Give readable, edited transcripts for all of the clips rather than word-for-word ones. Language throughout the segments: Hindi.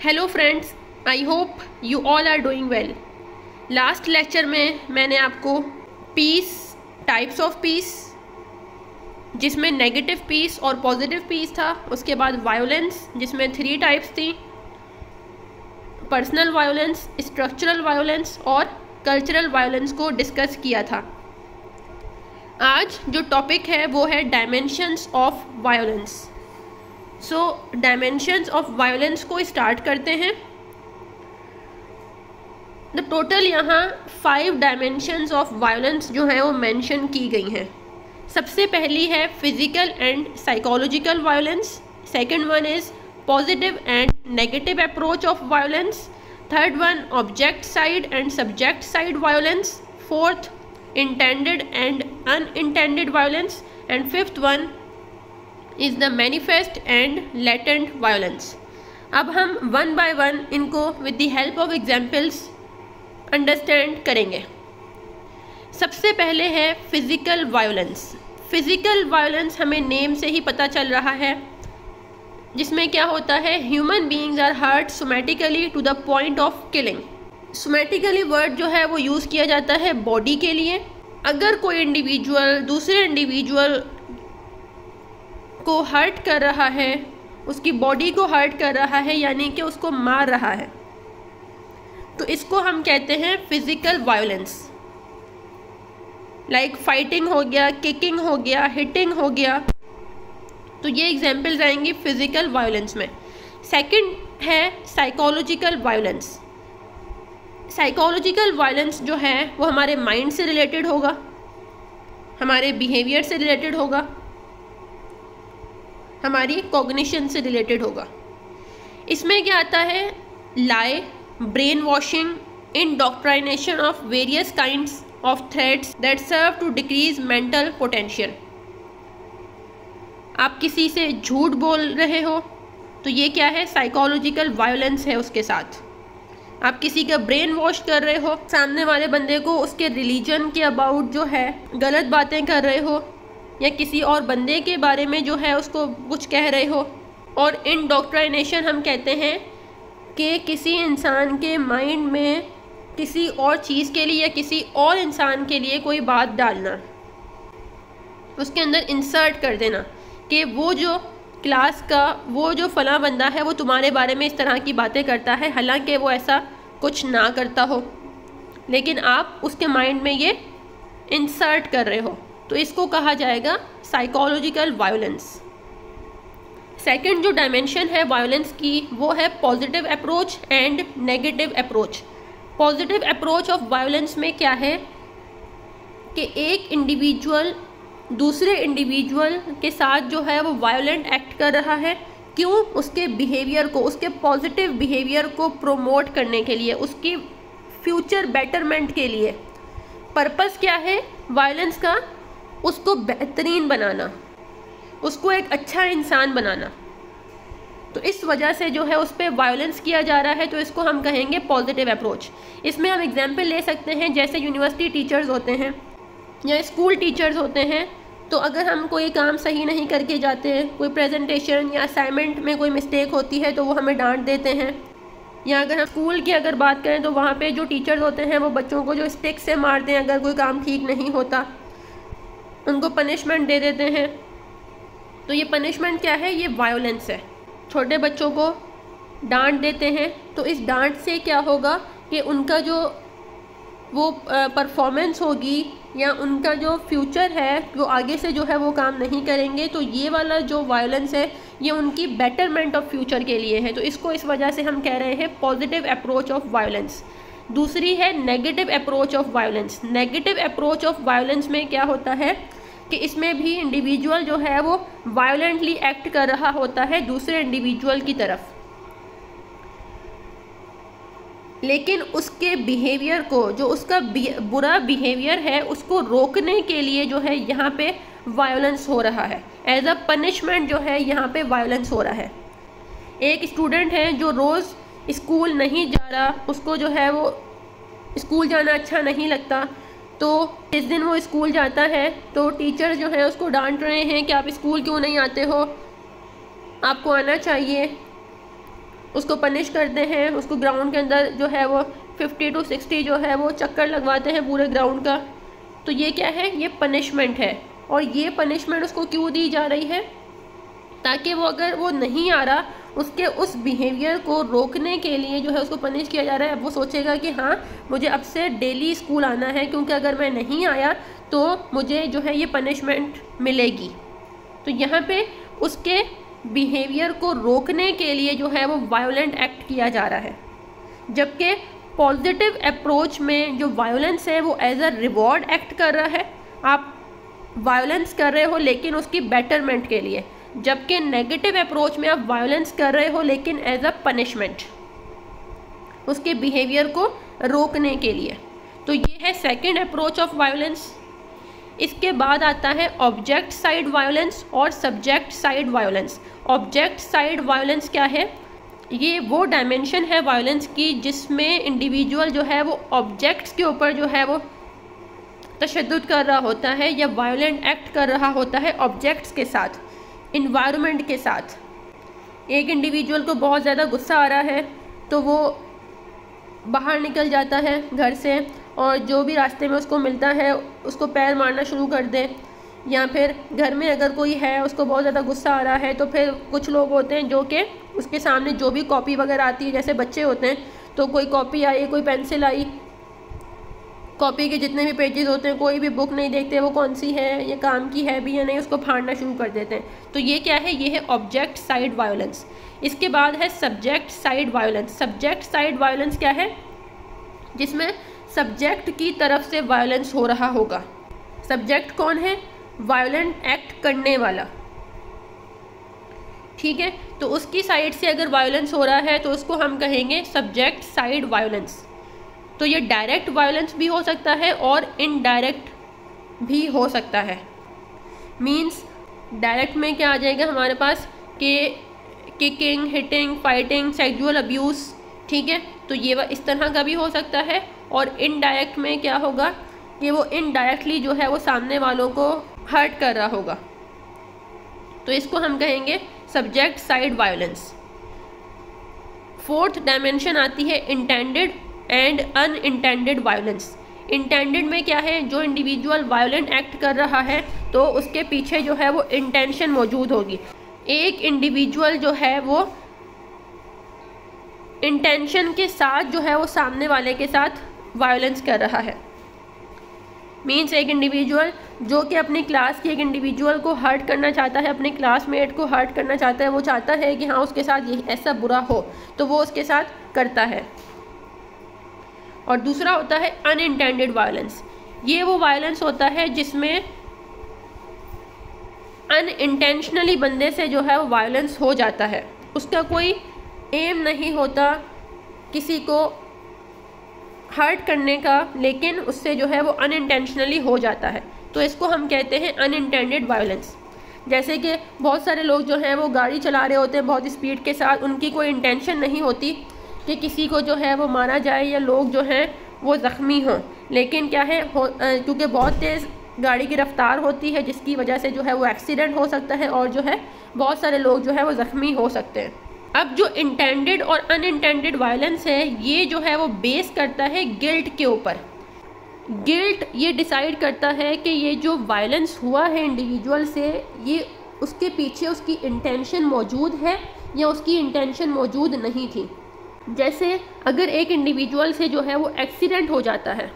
Hello friends, I hope you all are doing well. Last lecture में मैंने आपको पीस, टाइप्स ऑफ पीस, जिसमें नेगेटिव पीस और पॉजिटिव पीस था, उसके बाद वायोलेंस जिसमें 3 टाइप्स थी, पर्सनल वायोलेंस, स्ट्रक्चरल वायोलेंस और कल्चरल वायोलेंस को डिस्कस किया था। आज जो टॉपिक है वो है dimensions of violence. So dimensions of violence को स्टार्ट करते हैं। द टोटल यहाँ 5 डायमेंशंस ऑफ वायोलेंस जो है वो मेंशन की गई हैं। सबसे पहली है physical and psychological violence, second one is positive and negative approach of violence, third one object side and subject side violence, fourth intended and unintended violence, and fifth one is the manifest and latent violence. अब हम वन बाय वन इनको with the help of examples understand करेंगे। सबसे पहले है फिजिकल वायोलेंस। फिजिकल वायोलेंस हमें नेम से ही पता चल रहा है, जिसमें क्या होता है, human beings are hurt somatically to the point of killing. Somatically word जो है वो यूज़ किया जाता है बॉडी के लिए। अगर कोई इंडिविजुअल दूसरे इंडिविजुअल को हर्ट कर रहा है, उसकी बॉडी को हर्ट कर रहा है, यानी कि उसको मार रहा है, तो इसको हम कहते हैं फिजिकल वायोलेंस। लाइक फाइटिंग हो गया, किकिंग हो गया, हिटिंग हो गया, तो ये एग्जाम्पल्स आएंगी फिजिकल वायोलेंस में। सेकंड है साइकोलॉजिकल वायोलेंस। साइकोलॉजिकल वायोलेंस जो है वो हमारे माइंड से रिलेटेड होगा, हमारे बिहेवियर से रिलेटेड होगा, हमारी कॉग्निशन से रिलेटेड होगा। इसमें क्या आता है, lie, brain washing, indoctrination of various kinds of threats that serve to decrease mental potential. आप किसी से झूठ बोल रहे हो तो ये क्या है, साइकोलॉजिकल वायोलेंस है उसके साथ। आप किसी का ब्रेन वॉश कर रहे हो, सामने वाले बंदे को उसके रिलीजन के अबाउट जो है गलत बातें कर रहे हो, या किसी और बंदे के बारे में जो है उसको कुछ कह रहे हो। और इंडोक्ट्राइनेशन हम कहते हैं कि किसी इंसान के माइंड में किसी और चीज़ के लिए या किसी और इंसान के लिए कोई बात डालना, उसके अंदर इंसर्ट कर देना कि वो जो क्लास का वो जो फला बंदा है वो तुम्हारे बारे में इस तरह की बातें करता है, हालांकि वो ऐसा कुछ ना करता हो, लेकिन आप उसके माइंड में ये इंसर्ट कर रहे हो, तो इसको कहा जाएगा साइकोलॉजिकल वायोलेंस। सेकंड जो डायमेंशन है वायोलेंस की वो है positive approach and negative approach. Positive approach of violence में क्या है कि एक इंडिविजुअल दूसरे इंडिविजुअल के साथ जो है वो वायोलेंट एक्ट कर रहा है। क्यों? उसके बिहेवियर को, उसके पॉजिटिव बिहेवियर को प्रोमोट करने के लिए, उसकी फ्यूचर बेटरमेंट के लिए। पर्पस क्या है वायोलेंस का? उसको बेहतरीन बनाना, उसको एक अच्छा इंसान बनाना। तो इस वजह से जो है उस पर वायोलेंस किया जा रहा है, तो इसको हम कहेंगे पॉजिटिव अप्रोच। इसमें हम एग्जाम्पल ले सकते हैं, जैसे यूनिवर्सिटी टीचर्स होते हैं या स्कूल टीचर्स होते हैं, तो अगर हम कोई काम सही नहीं करके जाते हैं, कोई प्रेजेंटेशन या असाइनमेंट में कोई मिस्टेक होती है, तो वो हमें डांट देते हैं। या अगर हम स्कूल की अगर बात करें तो वहाँ पे जो टीचर्स होते हैं वो बच्चों को जो स्टिक से मारते हैं अगर कोई काम ठीक नहीं होता, उनको पनिशमेंट दे देते हैं। तो ये पनिशमेंट क्या है? ये वायोलेंस है। छोटे बच्चों को डांट देते हैं, तो इस डांट से क्या होगा कि उनका जो वो परफॉर्मेंस होगी या उनका जो फ्यूचर है वो आगे से जो है वो काम नहीं करेंगे। तो ये वाला जो वायोलेंस है ये उनकी बेटरमेंट ऑफ फ्यूचर के लिए है, तो इसको इस वजह से हम कह रहे हैं पॉजिटिव अप्रोच ऑफ वायोलेंस। दूसरी है negative approach of violence. Negative approach of violence में क्या होता है कि इसमें भी इंडिविजुअल जो है वो वायोलेंटली एक्ट कर रहा होता है दूसरे इंडिविजुअल की तरफ, लेकिन उसके बिहेवियर को, जो उसका बुरा बिहेवियर है, उसको रोकने के लिए जो है यहाँ पे वायोलेंस हो रहा है। एज अ पनिशमेंट जो है यहाँ पे वायोलेंस हो रहा है। एक स्टूडेंट है जो रोज़ स्कूल नहीं जा रहा, उसको जो है वो स्कूल जाना अच्छा नहीं लगता, तो इस दिन वो स्कूल जाता है तो टीचर जो है उसको डांट रहे हैं कि आप स्कूल क्यों नहीं आते हो, आपको आना चाहिए। उसको पनिश करते हैं, उसको ग्राउंड के अंदर जो है वो 50 to 60 जो है वो चक्कर लगवाते हैं पूरे ग्राउंड का। तो ये क्या है, ये पनिशमेंट है। और ये पनिशमेंट उसको क्यों दी जा रही है, ताकि वो अगर वो नहीं आ रहा, उसके उस बिहेवियर को रोकने के लिए जो है उसको पनिश किया जा रहा है। अब वो सोचेगा कि हाँ मुझे अब से डेली स्कूल आना है, क्योंकि अगर मैं नहीं आया तो मुझे जो है ये पनिशमेंट मिलेगी। तो यहाँ पे उसके बिहेवियर को रोकने के लिए जो है वो वायलेंट एक्ट किया जा रहा है। जबकि पॉजिटिव अप्रोच में जो वायलेंस है वो एज अ रिवॉर्ड एक्ट कर रहा है। आप वायलेंस कर रहे हो लेकिन उसकी बेटरमेंट के लिए, जबकि नेगेटिव अप्रोच में आप वायलेंस कर रहे हो लेकिन एज अ पनिशमेंट, उसके बिहेवियर को रोकने के लिए। तो ये है सेकंड अप्रोच ऑफ वायलेंस। इसके बाद आता है ऑब्जेक्ट साइड वायलेंस और subject side violence. Object side violence क्या है, ये वो डायमेंशन है वायलेंस की जिसमें इंडिविजुअल जो है वो ऑब्जेक्ट्स के ऊपर जो है वो तशद्दुद कर रहा होता है या वायलेंट एक्ट कर रहा होता है ऑब्जेक्ट्स के साथ, इन्वायरमेंट के साथ। एक इंडिविजुअल को बहुत ज़्यादा गुस्सा आ रहा है तो वो बाहर निकल जाता है घर से और जो भी रास्ते में उसको मिलता है उसको पैर मारना शुरू कर दे। या फिर घर में अगर कोई है उसको बहुत ज़्यादा गुस्सा आ रहा है तो फिर कुछ लोग होते हैं जो कि उसके सामने जो भी कॉपी वगैरह आती है, जैसे बच्चे होते हैं तो कोई कॉपी आई, कोई पेंसिल आई, कॉपी के जितने भी पेजेस होते हैं, कोई भी बुक नहीं देखते वो कौन सी है, ये काम की है भी या नहीं, उसको फाड़ना शुरू कर देते हैं। तो ये क्या है, ये है ऑब्जेक्ट साइड वायलेंस। इसके बाद है subject side violence. Subject side violence क्या है, जिसमें सब्जेक्ट की तरफ से वायलेंस हो रहा होगा। सब्जेक्ट कौन है, वायलेंट एक्ट करने वाला, ठीक है। तो उसकी साइड से अगर वायलेंस हो रहा है तो उसको हम कहेंगे सब्जेक्ट साइड वायलेंस। तो ये डायरेक्ट वायलेंस भी हो सकता है और इनडायरेक्ट भी हो सकता है। मींस डायरेक्ट में क्या आ जाएगा हमारे पास कि kicking, hitting, fighting, sexual abuse, ठीक है। तो ये इस तरह का भी हो सकता है। और इनडायरेक्ट में क्या होगा कि वो इनडायरेक्टली जो है वो सामने वालों को हर्ट कर रहा होगा। तो इसको हम कहेंगे subject side violence. Fourth dimension आती है intended and unintended violence. Intended में क्या है, जो इंडिविजुअल वायलेंट एक्ट कर रहा है तो उसके पीछे जो है वो इंटेंशन मौजूद होगी। एक इंडिविजुअल जो है वो इंटेंशन के साथ जो है वो सामने वाले के साथ वायलेंस कर रहा है। मीन्स एक इंडिविजुअल जो कि अपनी क्लास की एक इंडिविजुअल को हर्ट करना चाहता है, अपने क्लासमेट को हर्ट करना चाहता है, वो चाहता है कि हाँ उसके साथ ये ऐसा बुरा हो तो वो उसके साथ करता है। और दूसरा होता है अनइंटेंडेड वायलेंस। ये वो वायलेंस होता है जिसमें अनइंटेंशनली बंदे से जो है वो वायलेंस हो जाता है। उसका कोई एम नहीं होता किसी को हर्ट करने का, लेकिन उससे जो है वो अनइंटेंशनली हो जाता है। तो इसको हम कहते हैं अनइंटेंडेड वायलेंस। जैसे कि बहुत सारे लोग जो हैं वो गाड़ी चला रहे होते हैं बहुत स्पीड के साथ, उनकी कोई इंटेंशन नहीं होती कि किसी को जो है वो मारा जाए या लोग जो हैं वो ज़ख्मी हों, लेकिन क्या है क्योंकि बहुत तेज़ गाड़ी की रफ्तार होती है जिसकी वजह से जो है वो एक्सीडेंट हो सकता है और जो है बहुत सारे लोग जो है वो ज़ख्मी हो सकते हैं। अब जो इंटेंडेड और अनइंटेंडेड वायलेंस है ये जो है वो बेस करता है गिल्ट के ऊपर। गिल्ट ये डिसाइड करता है कि ये जो वायलेंस हुआ है इंडिविजुअल से, ये उसके पीछे उसकी इंटेंशन मौजूद है या उसकी इंटेंशन मौजूद नहीं थी। जैसे अगर एक इंडिविजुअल से जो है वो एक्सीडेंट हो जाता है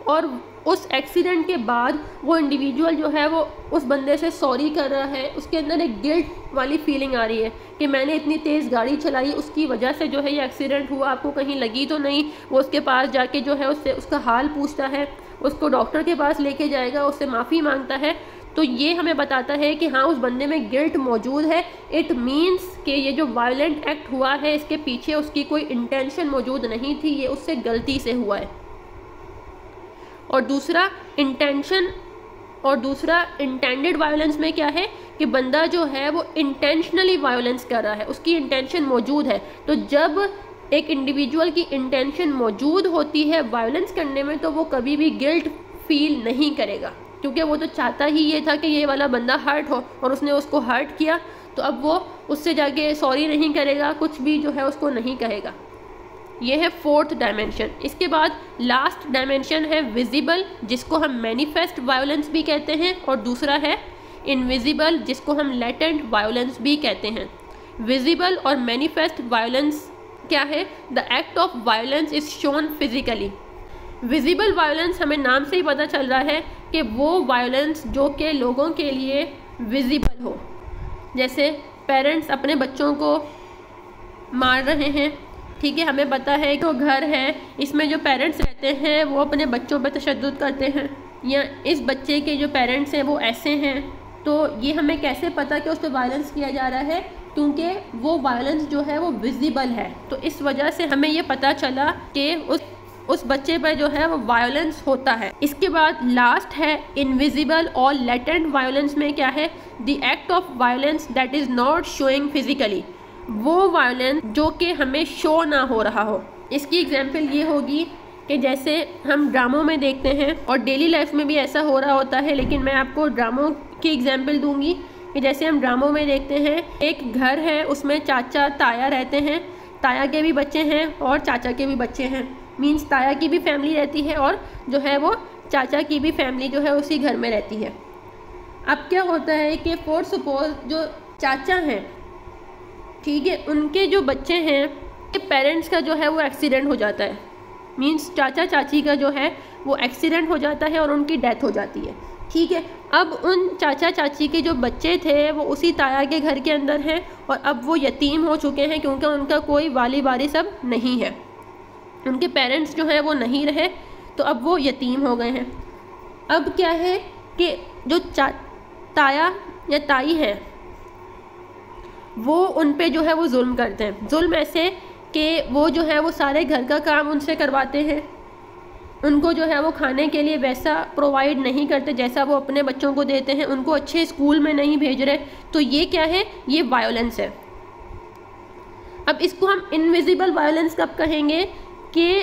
और उस एक्सीडेंट के बाद वो इंडिविजुअल जो है वो उस बंदे से सॉरी कर रहा है, उसके अंदर एक गिल्ट वाली फीलिंग आ रही है कि मैंने इतनी तेज़ गाड़ी चलाई, उसकी वजह से जो है ये एक्सीडेंट हुआ, आपको कहीं लगी तो नहीं। वो उसके पास जाके जो है उससे उसका हाल पूछता है, उसको डॉक्टर के पास लेके जाएगा, उससे माफ़ी मांगता है। तो ये हमें बताता है कि हाँ उस बंदे में गिल्ट मौजूद है। इट मीन्स कि ये जो वायलेंट एक्ट हुआ है इसके पीछे उसकी कोई इंटेंशन मौजूद नहीं थी, ये उससे गलती से हुआ है। और दूसरा इंटेंशन और दूसरा इंटेंडेड वायलेंस में क्या है कि बंदा जो है वो इंटेंशनली वायलेंस कर रहा है, उसकी इंटेंशन मौजूद है। तो जब एक इंडिविजुअल की इंटेंशन मौजूद होती है वायलेंस करने में तो वो कभी भी गिल्ट फील नहीं करेगा, क्योंकि वो तो चाहता ही ये था कि ये वाला बंदा हर्ट हो और उसने उसको हर्ट किया। तो अब वो उससे जाके सॉरी नहीं करेगा, कुछ भी जो है उसको नहीं कहेगा। ये है फोर्थ डायमेंशन। इसके बाद लास्ट डायमेंशन है विजिबल, जिसको हम मैनिफेस्ट वायलेंस भी कहते हैं, और दूसरा है इनविजिबल, जिसको हम लेटेंट वायलेंस भी कहते हैं। विजिबल और मैनिफेस्ट वायलेंस क्या है? The act of violence is shown physically. Visible violence हमें नाम से ही पता चल रहा है कि वो वायलेंस जो कि लोगों के लिए विजिबल हो, जैसे पेरेंट्स अपने बच्चों को मार रहे हैं, ठीक है, हमें पता है कि वो घर है, इसमें जो पेरेंट्स रहते हैं वो अपने बच्चों पर तशद्दुद करते हैं, या इस बच्चे के जो पेरेंट्स हैं वो ऐसे हैं, तो ये हमें कैसे पता कि उस पर वायलेंस किया जा रहा है? क्योंकि वो वायलेंस जो है वो विजिबल है, तो इस वजह से हमें ये पता चला कि उस बच्चे पर जो है वो वायलेंस होता है। इसके बाद लास्ट है इनविजिबल और लेटेंट वायलेंस में क्या है? The act of violence that is not showing physically, वो वायलेंस जो कि हमें शो ना हो रहा हो। इसकी एग्जांपल ये होगी कि जैसे हम ड्रामों में देखते हैं और डेली लाइफ में भी ऐसा हो रहा होता है, लेकिन मैं आपको ड्रामों की एग्जांपल दूंगी कि जैसे हम ड्रामों में देखते हैं, एक घर है, उसमें चाचा ताया रहते हैं, ताया के भी बच्चे हैं और चाचा के भी बच्चे हैं, मीन्स ताया की भी फैमिली रहती है और जो है वो चाचा की भी फैमिली जो है उसी घर में रहती है। अब क्या होता है कि फॉर सपोज जो चाचा हैं, ठीक है, उनके जो बच्चे हैं के पेरेंट्स का जो है वो एक्सीडेंट हो जाता है, मीन्स चाचा चाची का जो है वो एक्सीडेंट हो जाता है और उनकी डेथ हो जाती है, ठीक है। अब उन चाचा चाची के जो बच्चे थे वो उसी ताया के घर के अंदर हैं और अब वो यतीम हो चुके हैं क्योंकि उनका कोई वाली वारिस अब नहीं है, उनके पेरेंट्स जो है वो नहीं रहे, तो अब वो यतीम हो गए हैं। अब क्या है कि जो ताया या ताई हैं वो उन पे जो है वो जुल्म करते हैं। जुल्म ऐसे कि वो जो है वो सारे घर का काम उनसे करवाते हैं, उनको जो है वो खाने के लिए वैसा प्रोवाइड नहीं करते जैसा वो अपने बच्चों को देते हैं, उनको अच्छे स्कूल में नहीं भेज रहे, तो ये क्या है? ये वायलेंस है। अब इसको हम इनविजिबल वायलेंस कब कहेंगे कि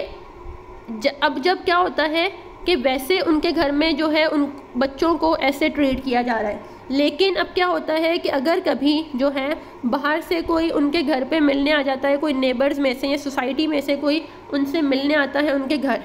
अब जब क्या होता है कि वैसे उनके घर में जो है उन बच्चों को ऐसे ट्रीट किया जा रहा है, लेकिन अब क्या होता है कि अगर कभी जो है बाहर से कोई उनके घर पे मिलने आ जाता है, कोई नेबर्स में से या सोसाइटी में से कोई उनसे मिलने आता है उनके घर,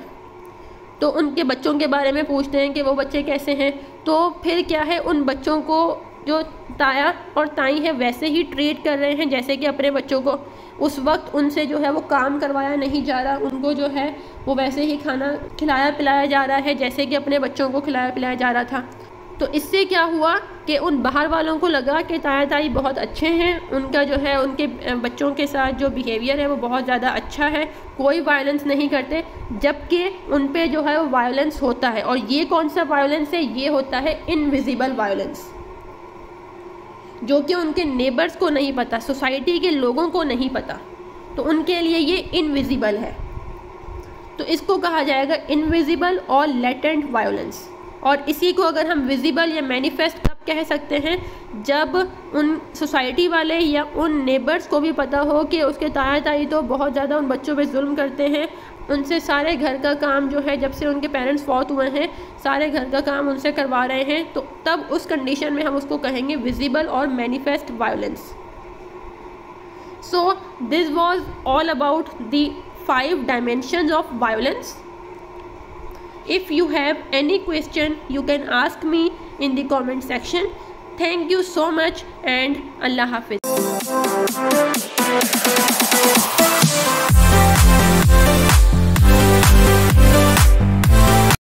तो उनके बच्चों के बारे में पूछते हैं कि वो बच्चे कैसे हैं, तो फिर क्या है, उन बच्चों को जो ताया और ताई है वैसे ही ट्रीट कर रहे हैं जैसे कि अपने बच्चों को। उस वक्त उनसे जो है वो काम करवाया नहीं जा रहा, उनको जो है वो वैसे ही खाना खिलाया पिलाया जा रहा है जैसे कि अपने बच्चों को खिलाया पिलाया जा रहा था। तो इससे क्या हुआ कि उन बाहर वालों को लगा कि ताया ताई बहुत अच्छे हैं, उनका जो है उनके बच्चों के साथ जो बिहेवियर है वो बहुत ज़्यादा अच्छा है, कोई वायलेंस नहीं करते, जबकि उन पे जो है वो वायलेंस होता है। और ये कौन सा वायलेंस है? ये होता है इनविजिबल वायलेंस, जो कि उनके नेबर्स को नहीं पता, सोसाइटी के लोगों को नहीं पता, तो उनके लिए ये इनविजिबल है। तो इसको कहा जाएगा इनविजिबल और लेटेंट वायलेंस। और इसी को अगर हम विजिबल या मैनिफेस्ट कब कह सकते हैं? जब उन सोसाइटी वाले या उन नेबर्स को भी पता हो कि उसके ताया ताई तो बहुत ज़्यादा उन बच्चों पे जुल्म करते हैं, उनसे सारे घर का काम जो है, जब से उनके पेरेंट्स फौत हुए हैं सारे घर का काम उनसे करवा रहे हैं, तो तब उस कंडीशन में हम उसको कहेंगे विजिबल और manifest violence. So this was all about the 5 dimensions of violence. If you have any question, you can ask me in the comment section. Thank you so much and Allah Hafiz.